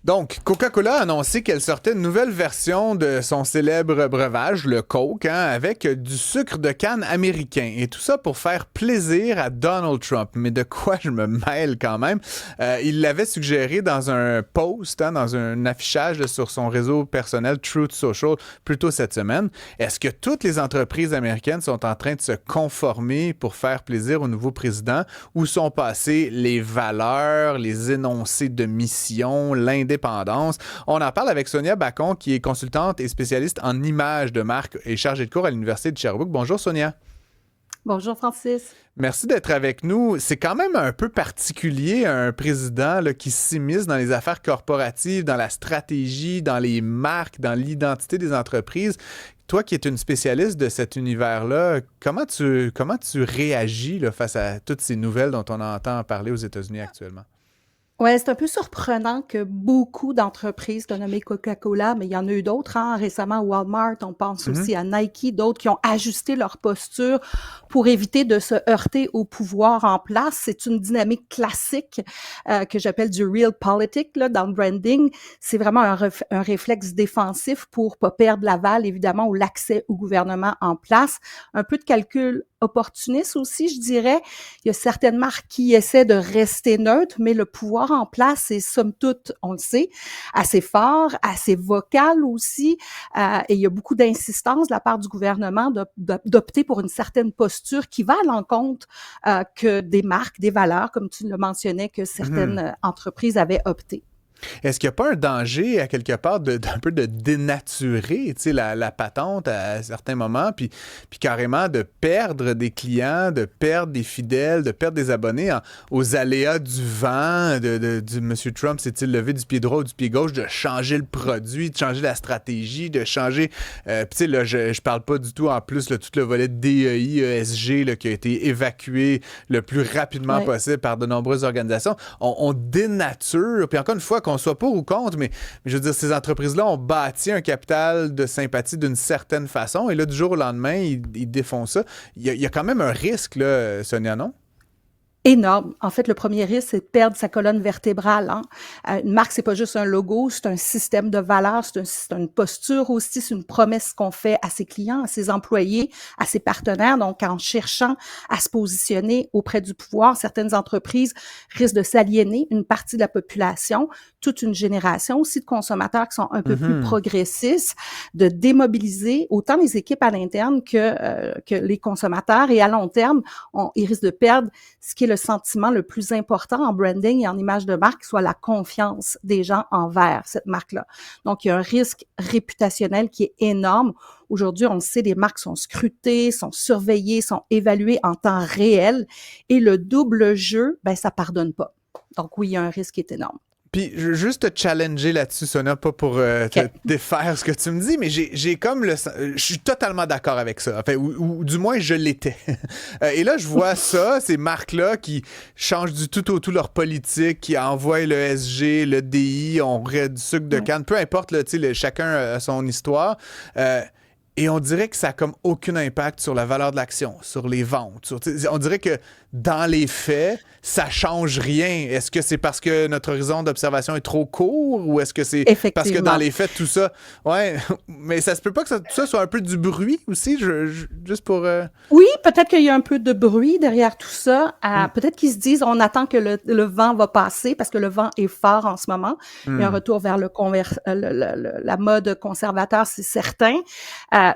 Donc, Coca-Cola a annoncé qu'elle sortait une nouvelle version de son célèbre breuvage, le Coke, avec du sucre de canne américain. Et tout ça pour faire plaisir à Donald Trump. Mais de quoi je me mêle quand même? Il l'avait suggéré dans un post, dans un affichage sur son réseau personnel Truth Social, plus tôt cette semaine. Est-ce que toutes les entreprises américaines sont en train de se conformer pour faire plaisir au nouveau président? Où sont passées les valeurs, les énoncés de mission, l'indépendance? On en parle avec Sonia Bacon, qui est consultante et spécialiste en images de marque et chargée de cours à l'Université de Sherbrooke. Bonjour, Sonia. Bonjour Francis. Merci d'être avec nous. C'est quand même un peu particulier, un président là, qui s'immisce dans les affaires corporatives, dans la stratégie, dans les marques, dans l'identité des entreprises. Toi qui es une spécialiste de cet univers-là, comment tu réagis là, face à toutes ces nouvelles dont on entend parler aux États-Unis actuellement? Ouais, c'est un peu surprenant que beaucoup d'entreprises, tu as nommé Coca-Cola, mais il y en a eu d'autres, récemment Walmart, on pense Mhm. aussi à Nike, d'autres qui ont ajusté leur posture pour éviter de se heurter au pouvoir en place. C'est une dynamique classique que j'appelle du real politic là, dans le branding. C'est vraiment un réflexe défensif pour pas perdre l'aval, évidemment, ou l'accès au gouvernement en place. Un peu de calcul opportuniste aussi, je dirais. Il y a certaines marques qui essaient de rester neutres, mais le pouvoir en place est, somme toute, on le sait, assez fort, assez vocal aussi, et il y a beaucoup d'insistance de la part du gouvernement d'opter pour une certaine posture qui va à l'encontre que des marques, des valeurs, comme tu le mentionnais, que Mhm. certaines entreprises avaient opté. Est-ce qu'il n'y a pas un danger, à quelque part, d'un peu de dénaturer, la patente à certains moments, puis carrément de perdre des clients, de perdre des fidèles, de perdre des abonnés aux aléas du vent, du M. Trump s'est-il levé du pied droit ou du pied gauche, de changer le produit, de changer la stratégie, de changer... puis tu sais, là, je parle pas du tout, en plus, là, tout le volet DEI, ESG, là, qui a été évacué le plus rapidement Ouais. possible par de nombreuses organisations. On dénature, puis encore une fois, qu'on soit pour ou contre, mais je veux dire, ces entreprises-là ont bâti un capital de sympathie d'une certaine façon, et là, du jour au lendemain, ils défont ça. Il y a quand même un risque, là, Sonia, non? Énorme. En fait, le premier risque, c'est de perdre sa colonne vertébrale. Une marque, c'est pas juste un logo, c'est un système de valeurs, c'est une posture aussi, c'est une promesse qu'on fait à ses clients, à ses employés, à ses partenaires. Donc, en cherchant à se positionner auprès du pouvoir, certaines entreprises risquent de s'aliéner une partie de la population, toute une génération aussi de consommateurs qui sont un peu plus Mhm. progressistes, de démobiliser autant les équipes à l'interne que les consommateurs. Et à long terme, ils risquent de perdre ce qui est le sentiment le plus important en branding et en image de marque, soit la confiance des gens envers cette marque-là. Donc, il y a un risque réputationnel qui est énorme. Aujourd'hui, on le sait, les marques sont scrutées, sont surveillées, sont évaluées en temps réel et le double jeu, ben, ça pardonne pas. Donc oui, il y a un risque qui est énorme. Puis, je veux juste te challenger là-dessus, Sonia, pas pour te OK. défaire ce que tu me dis, mais j'ai comme je suis totalement d'accord avec ça. Enfin, ou du moins, je l'étais. Et là, je vois ça, ces marques-là qui changent du tout au tout leur politique, qui envoient le SG, le DI, on aurait du sucre de Ouais. canne, peu importe, là, chacun a son histoire. Et on dirait que ça n'a comme aucun impact sur la valeur de l'action, sur les ventes. On dirait que dans les faits, ça change rien. Est-ce que c'est parce que notre horizon d'observation est trop court ou est-ce que c'est parce que dans Effectivement. les faits, tout ça... Ouais, mais ça se peut pas que tout ça soit un peu du bruit aussi, juste pour... Oui, peut-être qu'il y a un peu de bruit derrière tout ça. Hmm, Peut-être qu'ils se disent, on attend que le vent va passer parce que le vent est fort en ce moment. Il y a un hmm. retour vers la mode conservateur, c'est certain.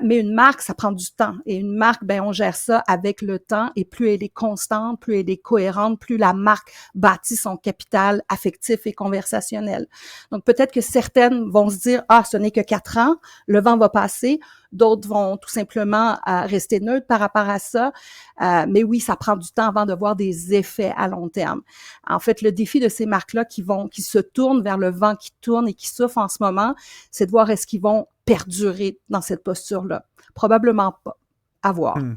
Mais une marque, ça prend du temps. Et une marque, ben, on gère ça avec le temps. Et plus elle est constante, plus elle est cohérente, plus la marque bâtit son capital affectif et conversationnel. Donc, peut-être que certaines vont se dire, ah, ce n'est que 4 ans, le vent va passer. D'autres vont tout simplement rester neutres par rapport à ça. Mais oui, ça prend du temps avant de voir des effets à long terme. En fait, le défi de ces marques-là qui se tournent vers le vent qui tourne et qui souffle en ce moment, c'est de voir est-ce qu'ils vont perdurer dans cette posture-là. Probablement pas. À voir. Hmm.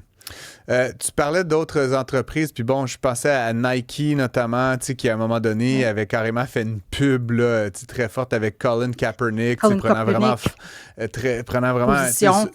Tu parlais d'autres entreprises, puis bon, je pensais à Nike notamment, tu sais, qui à un moment donné avait carrément fait une pub là, tu sais, très forte avec Colin Kaepernick, tu sais, prenant vraiment tu sais, Position.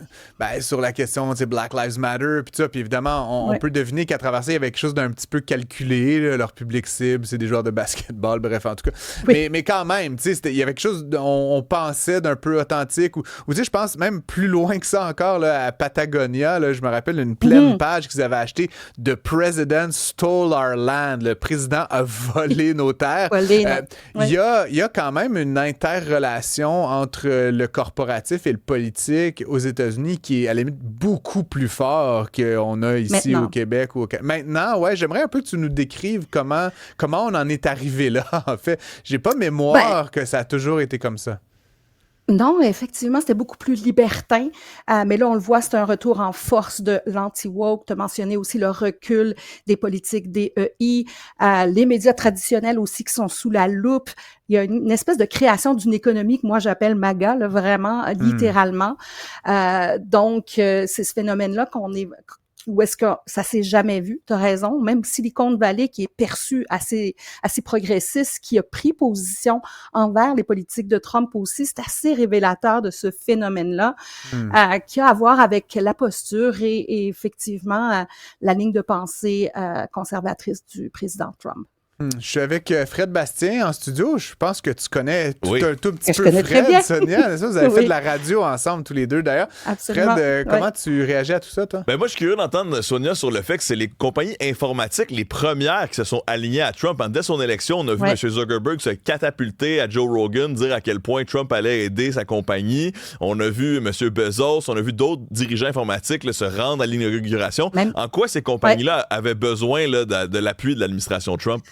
sur la question, tu sais, Black Lives Matter, puis tout ça, puis évidemment, on peut deviner qu'à travers ça, il y avait quelque chose d'un petit peu calculé, là, leur public cible, c'est des joueurs de basketball, bref, en tout cas. Oui. Mais quand même, tu sais, il y avait quelque chose, on pensait d'un peu authentique, ou tu sais, je pense même plus loin que ça encore, là, à Patagonia, là, je me rappelle une pleine page qu'ils avaient acheté, The President Stole Our Land. Le président a volé nos terres. Il y a quand même une interrelation entre le corporatif et le politique aux États-Unis qui est à la limite beaucoup plus fort qu'on a ici Maintenant. au Québec. Maintenant, ouais, j'aimerais un peu que tu nous décrives comment on en est arrivé là, en fait. J'ai pas mémoire que ça a toujours été comme ça. Non, effectivement, c'était beaucoup plus libertin, mais là, on le voit, c'est un retour en force de l'anti-woke. Tu as mentionné aussi le recul des politiques DEI, les médias traditionnels aussi qui sont sous la loupe. Il y a une espèce de création d'une économie que moi, j'appelle MAGA, là, vraiment, littéralement. Donc, c'est ce phénomène-là où est-ce que ça s'est jamais vu, tu as raison, même Silicon Valley qui est perçu assez progressiste, qui a pris position envers les politiques de Trump aussi, c'est assez révélateur de ce phénomène-là, qui a à voir avec la posture et effectivement la ligne de pensée conservatrice du président Trump. Je suis avec Fred Bastien en studio. Je pense que tu connais un tout petit peu connais très bien. Fred, Sonia. Vous avez fait de la radio ensemble tous les deux, d'ailleurs. Absolument. Fred, comment tu réagis à tout ça, toi? Ben moi, je suis curieux d'entendre Sonia sur le fait que c'est les compagnies informatiques les premières qui se sont alignées à Trump. Dès son élection, on a vu M. Zuckerberg se catapulter à Joe Rogan, dire à quel point Trump allait aider sa compagnie. On a vu M. Bezos, on a vu d'autres dirigeants informatiques là, se rendre à l'inauguration. En quoi ces compagnies-là avaient besoin là, de l'appui de l'administration Trump?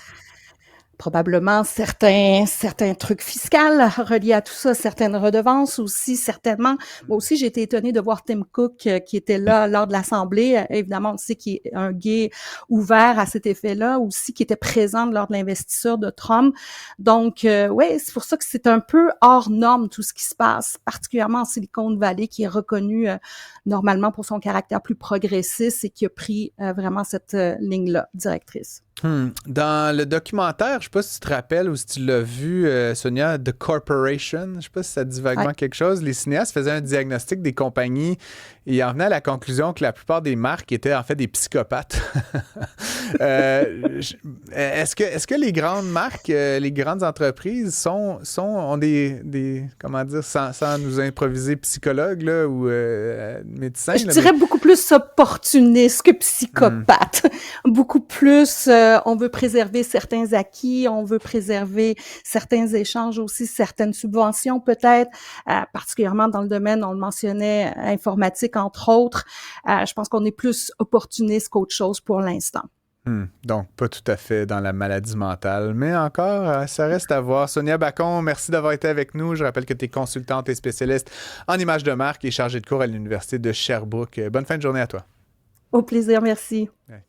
Probablement certains trucs fiscaux reliés à tout ça, certaines redevances aussi, certainement. Moi aussi, j'ai été étonnée de voir Tim Cook qui était là lors de l'Assemblée. Évidemment, on sait qu'il est un gay ouvert à cet effet-là, aussi qui était présent lors de l'investiture de Trump. Donc, ouais, c'est pour ça que c'est un peu hors norme tout ce qui se passe, particulièrement en Silicon Valley, qui est reconnu normalement pour son caractère plus progressiste et qui a pris vraiment cette ligne-là directrice. Dans le documentaire, je ne sais pas si tu te rappelles ou si tu l'as vu, Sonia, The Corporation, je ne sais pas si ça te dit vaguement quelque chose. Les cinéastes faisaient un diagnostic des compagnies et ils en venaient à la conclusion que la plupart des marques étaient en fait des psychopathes. Est-ce que les grandes marques, les grandes entreprises ont des comment dire, sans nous improviser psychologues là, ou médecins? Je dirais beaucoup plus opportunistes que psychopathes. Beaucoup plus... on veut préserver certains acquis, on veut préserver certains échanges aussi, certaines subventions peut-être, particulièrement dans le domaine, on le mentionnait, informatique entre autres. Je pense qu'on est plus opportuniste qu'autre chose pour l'instant. Donc, pas tout à fait dans la maladie mentale, mais encore, ça reste à voir. Sonia Bacon, merci d'avoir été avec nous. Je rappelle que tu es consultante et spécialiste en images de marque et chargée de cours à l'Université de Sherbrooke. Bonne fin de journée à toi. Au plaisir, merci. Ouais.